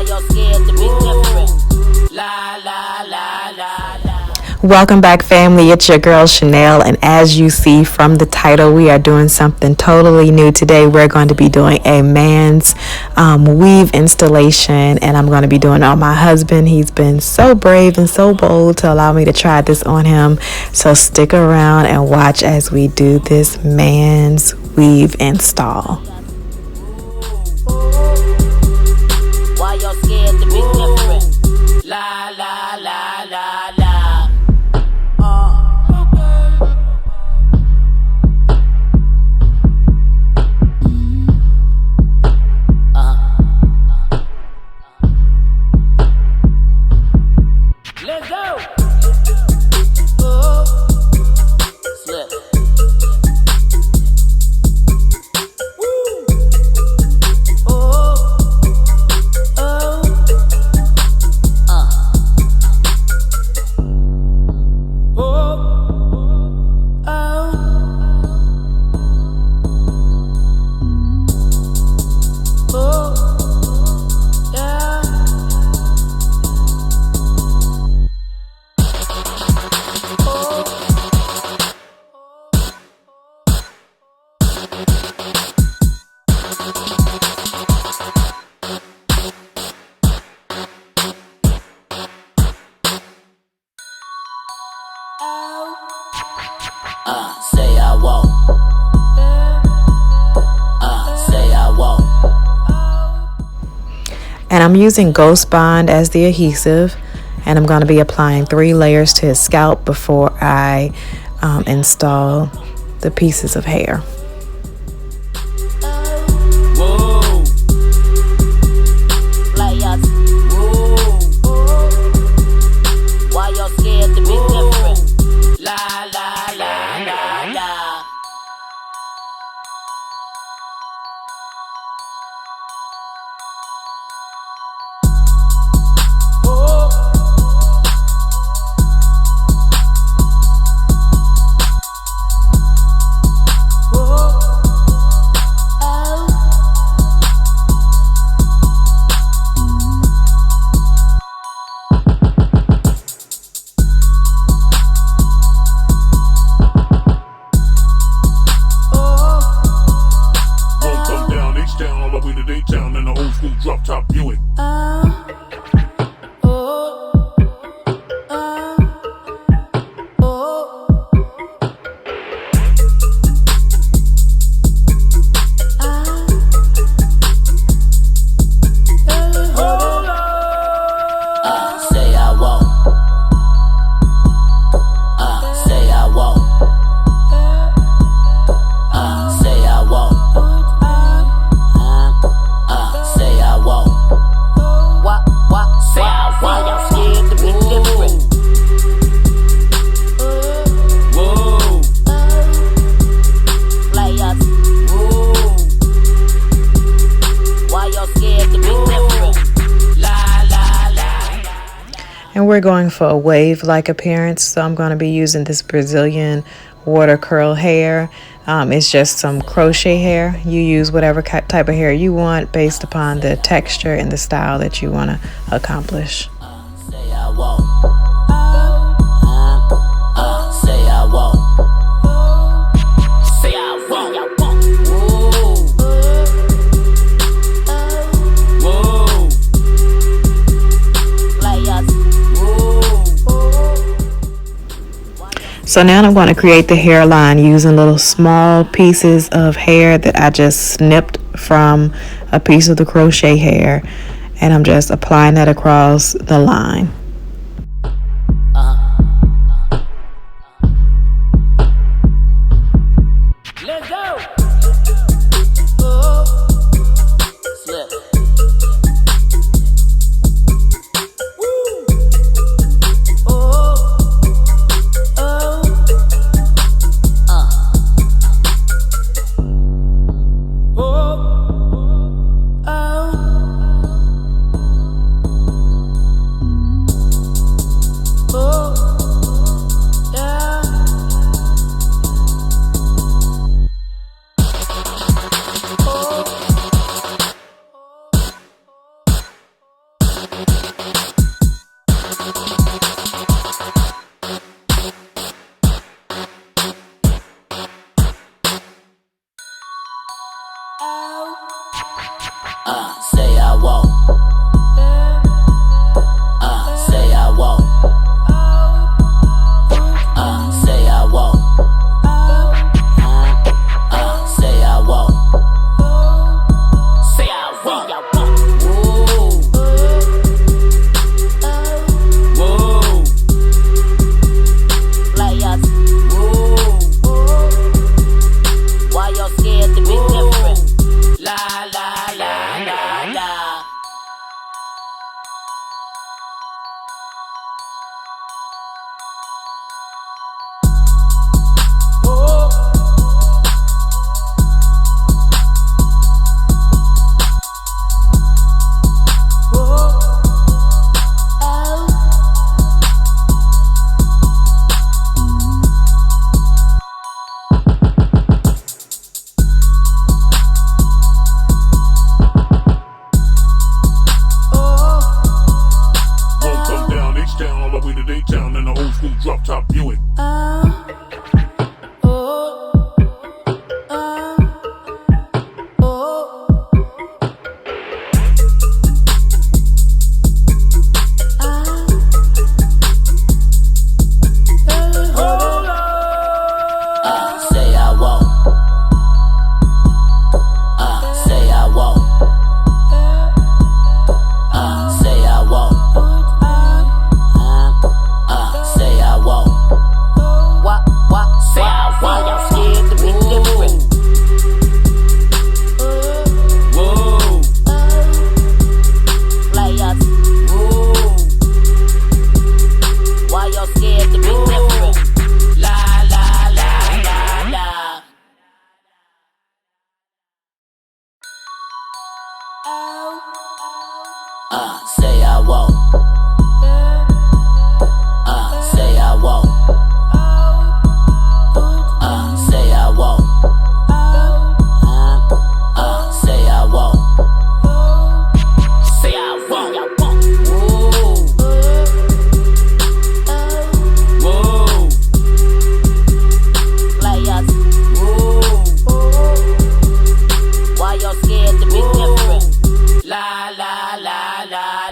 Why y'all scared to be different? La la la la la. Welcome back, family. It's your girl Chanel, and as you see from the title, we are doing something totally new today. We're going to be doing a man's weave installation, and I'm going to be doing it on my husband. He's been so brave and so bold to allow me to try this on him. So stick around and watch as we do this man's weave install. Why y'all scared to be different? La la la la la. Let's go. Slip. Woo. Say I won't. Say I won't. And I'm using Ghost Bond as the adhesive, and I'm going to be applying 3 layers to his scalp before I install the pieces of hair. Whoa. Players. Whoa. Why y'all scared to be different? La la la la la. Drop top Buick. Say I won't. Say I won't. Say I won't. Say I won't. What? Say I won't. Why y'all scared to be different? Whoa. Players. Whoa. Why y'all scared to be different? La la la. And we're going for a wave-like appearance, so I'm going to be using this Brazilian water curl hair. It's just some crochet hair. You use whatever type of hair you want based upon the texture and the style that you want to accomplish. Say I won't. Say I won't. Say I won't. Whoa. Players. So now I'm going to create the hairline using little small pieces of hair that I just snipped from a piece of the crochet hair, and I'm just applying that across the line. Let's go. Slip. Say I won't. Say I won't. Say I won't. Say I won't. Say I won't. Whoa. Whoa. Players. Whoa. Why y'all scared to be different? La la la la la. Won't come down H-Town all the way to Daytown in the old school drop top Buick. Say I won't. Say I won't. Say I won't. Say I won't. What? Say I won't. Y'all scared to be different. Whoa. Players. Whoa. Why y'all scared to be different? La la la la la. Say I won't. Say I won't. Say I won't. Say I won't. Say I won't. Whoa. Whoa. Players. Whoa. Why y'all scared to be different? La la la la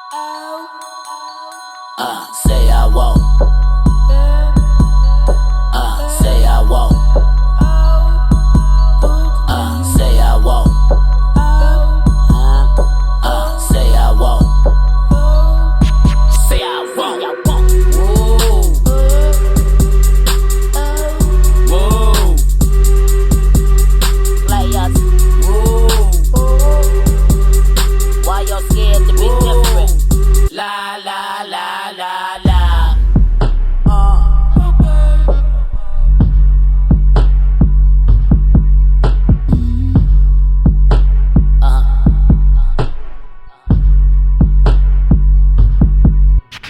Say I won't. Say I won't. Say I won't. Say I won't. Say I won't. Whoa. Whoa. Players. Why y'all scared to be different? La la la la la.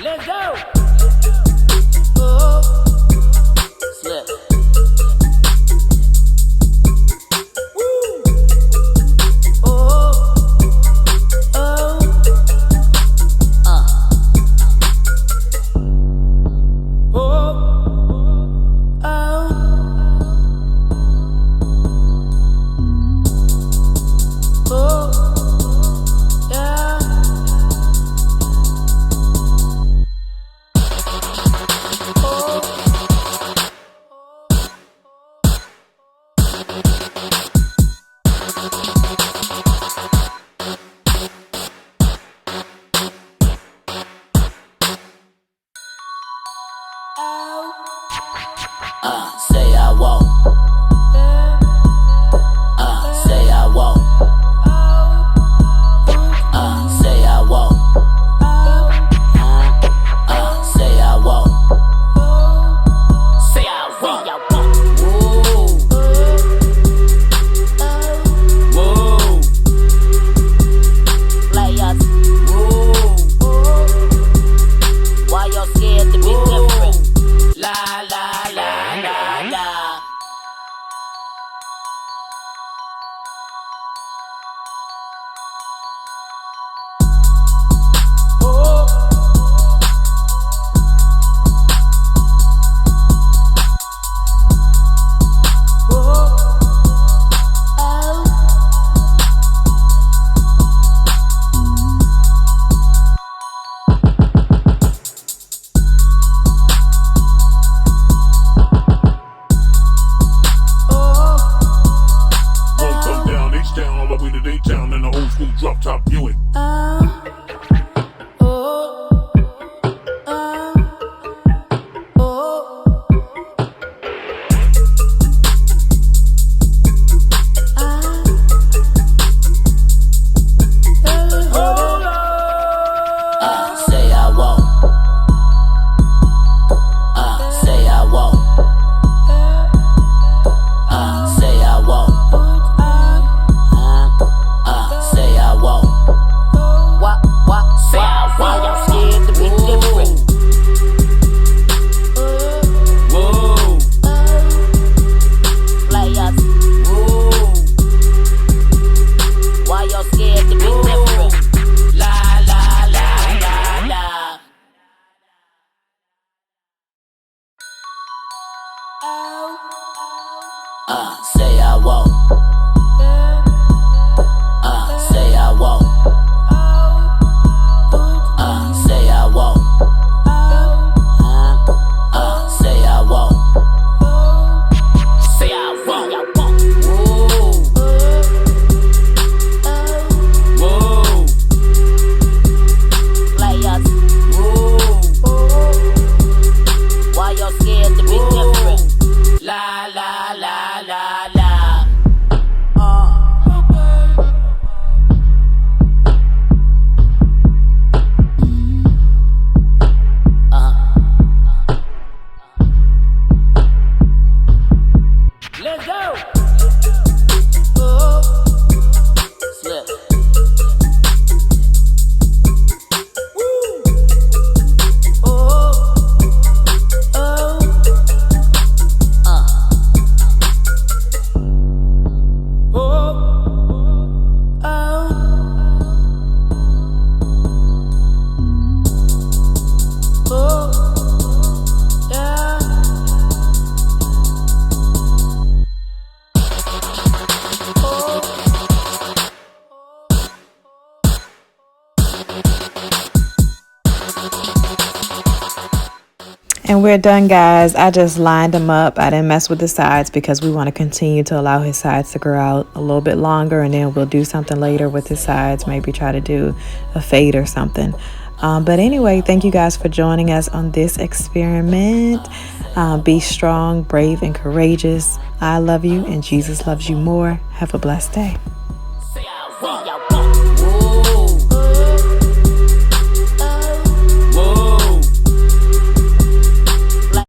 Let's go. Slip. Woo. Say I won't. Say I won't. Say I won't. Say I won't. Say I won't. Whoa. Whoa. Players. Why y'all scared to be different? La la la la la. All the way to Daytown in the old school drop top Buick. Say I won't. Say I won't. Say I won't. Say I won't. And we're done, guys. I just lined him up. I didn't mess with the sides because we want to continue to allow his sides to grow out a little bit longer, and then we'll do something later with his sides, maybe try to do a fade or something. But anyway, thank you guys for joining us on this experiment. Be strong, brave, and courageous. I love you, and Jesus loves you more. Have a blessed day.